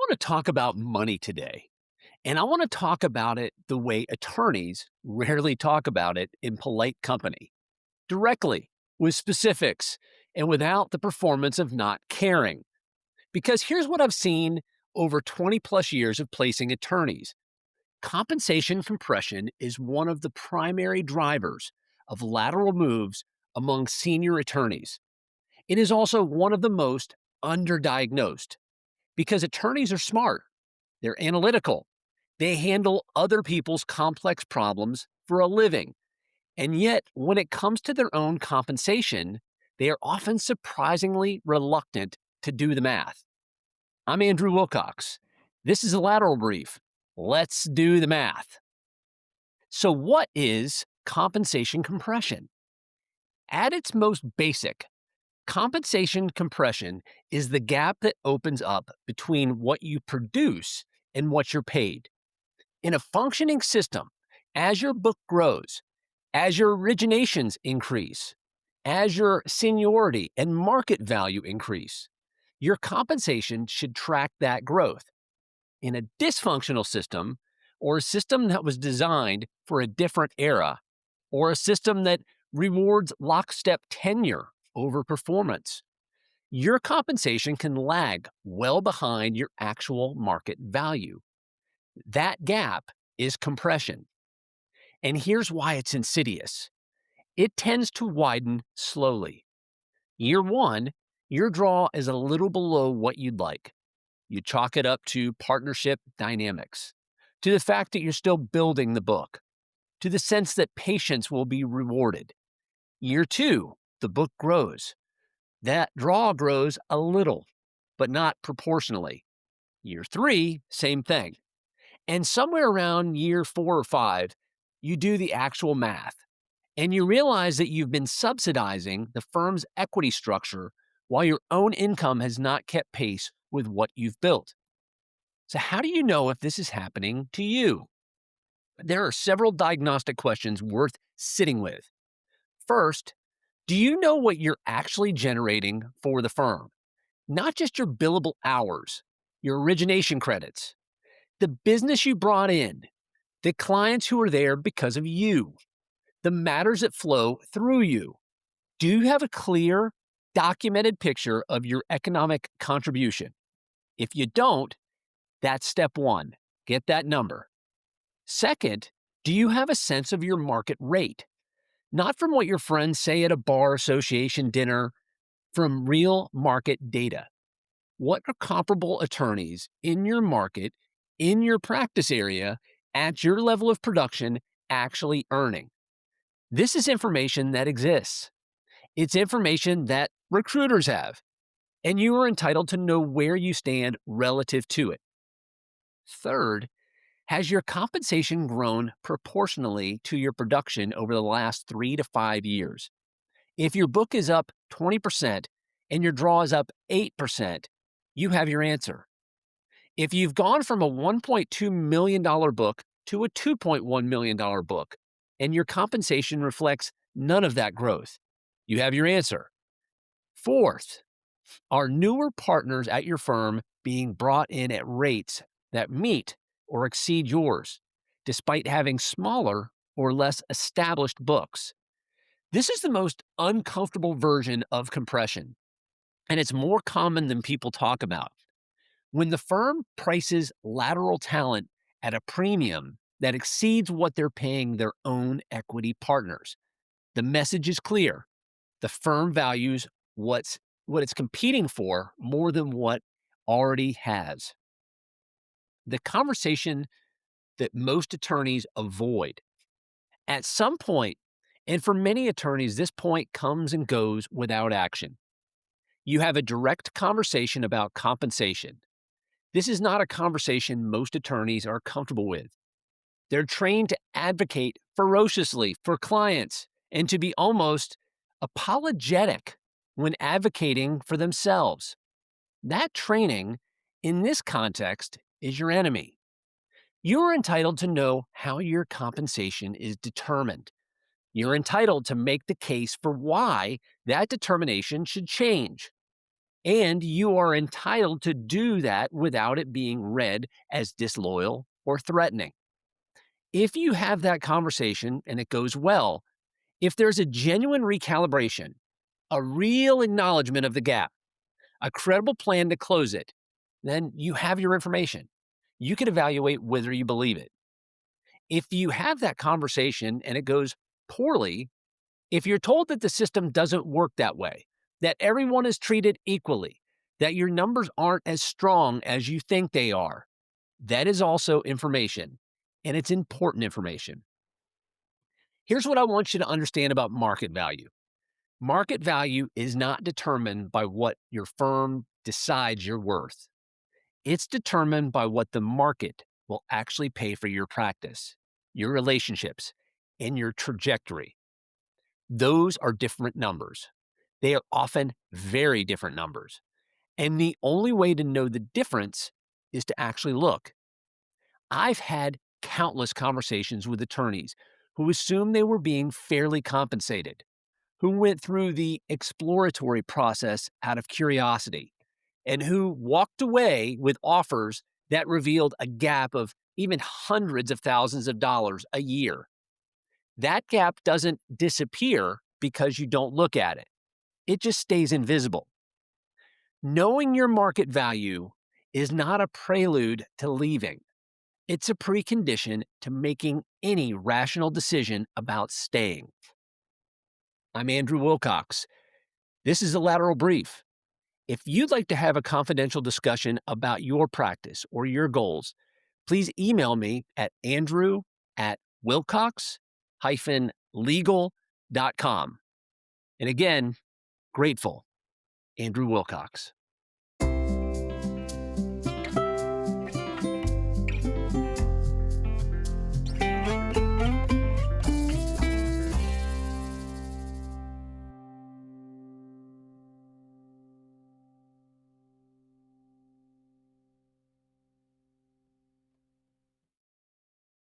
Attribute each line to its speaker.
Speaker 1: want to talk about money today, and I want to talk about it the way attorneys rarely talk about it in polite company, directly, with specifics, and without the performance of not caring. Because here's what I've seen over 20 plus years of placing attorneys. Compensation compression is one of the primary drivers of lateral moves among senior attorneys. It is also one of the most underdiagnosed because attorneys are smart. They're analytical. They handle other people's complex problems for a living. And yet, when it comes to their own compensation, they are often surprisingly reluctant to do the math. I'm Andrew Wilcox. This is a lateral brief. Let's do the math. So, what is compensation compression? At its most basic, compensation compression is the gap that opens up between what you produce and what you're paid. In a functioning system, as your book grows, as your originations increase, as your seniority and market value increase, your compensation should track that growth. In a dysfunctional system, or a system that was designed for a different era, or a system that rewards lockstep tenure over performance, your compensation can lag well behind your actual market value. That gap is compression. And here's why it's insidious. It tends to widen slowly. Year one, your draw is a little below what you'd like. You chalk it up to partnership dynamics, to the fact that you're still building the book, to the sense that patience will be rewarded. Year two, the book grows. That draw grows a little, but not proportionally. Year three, same thing. And somewhere around year 4 or 5, you do the actual math and you realize that you've been subsidizing the firm's equity structure while your own income has not kept pace with what you've built. So, how do you know if this is happening to you? There are several diagnostic questions worth sitting with. First, do you know what you're actually generating for the firm? Not just your billable hours, your origination credits, the business you brought in, the clients who are there because of you, the matters that flow through you. Do you have a clear, documented picture of your economic contribution? If you don't, that's step one. Get that number. Second, do you have a sense of your market rate? Not from what your friends say at a bar association dinner, from real market data. What are comparable attorneys in your market, in your practice area, at your level of production actually earning? This is information that exists. It's information that recruiters have, and you are entitled to know where you stand relative to it. Third, has your compensation grown proportionally to your production over the last 3 to 5 years? If your book is up 20% and your draw is up 8%, you have your answer. If you've gone from a $1.2 million book to a $2.1 million book and your compensation reflects none of that growth, you have your answer. Fourth, are newer partners at your firm being brought in at rates that meet or exceed yours, despite having smaller or less established books? This is the most uncomfortable version of compression, and it's more common than people talk about. When the firm prices lateral talent at a premium that exceeds what they're paying their own equity partners, the message is clear. The firm values what it's competing for more than what already has. The conversation that most attorneys avoid. At some point, and for many attorneys, this point comes and goes without action. You have a direct conversation about compensation. This is not a conversation most attorneys are comfortable with. They're trained to advocate ferociously for clients and to be almost apologetic when advocating for themselves. That training, in this context, is your enemy. You're entitled to know how your compensation is determined. You're entitled to make the case for why that determination should change. And you are entitled to do that without it being read as disloyal or threatening. If you have that conversation and it goes well, if there's a genuine recalibration, a real acknowledgement of the gap, a credible plan to close it, then you have your information. You can evaluate whether you believe it. If you have that conversation and it goes poorly, if you're told that the system doesn't work that way, that everyone is treated equally, that your numbers aren't as strong as you think they are, that is also information, and it's important information. Here's what I want you to understand about market value. Market value is not determined by what your firm decides you're worth. It's determined by what the market will actually pay for your practice, your relationships, and your trajectory. Those are different numbers. They are often very different numbers. And the only way to know the difference is to actually look. I've had countless conversations with attorneys who assumed they were being fairly compensated, who went through the exploratory process out of curiosity, and who walked away with offers that revealed a gap of even hundreds of thousands of dollars a year. That gap doesn't disappear because you don't look at it. It just stays invisible. Knowing your market value is not a prelude to leaving. It's a precondition to making any rational decision about staying. I'm Andrew Wilcox. This is a Lateral Brief. If you'd like to have a confidential discussion about your practice or your goals, please email me at andrew@wilcox-legal.com. And again, grateful, Andrew Wilcox.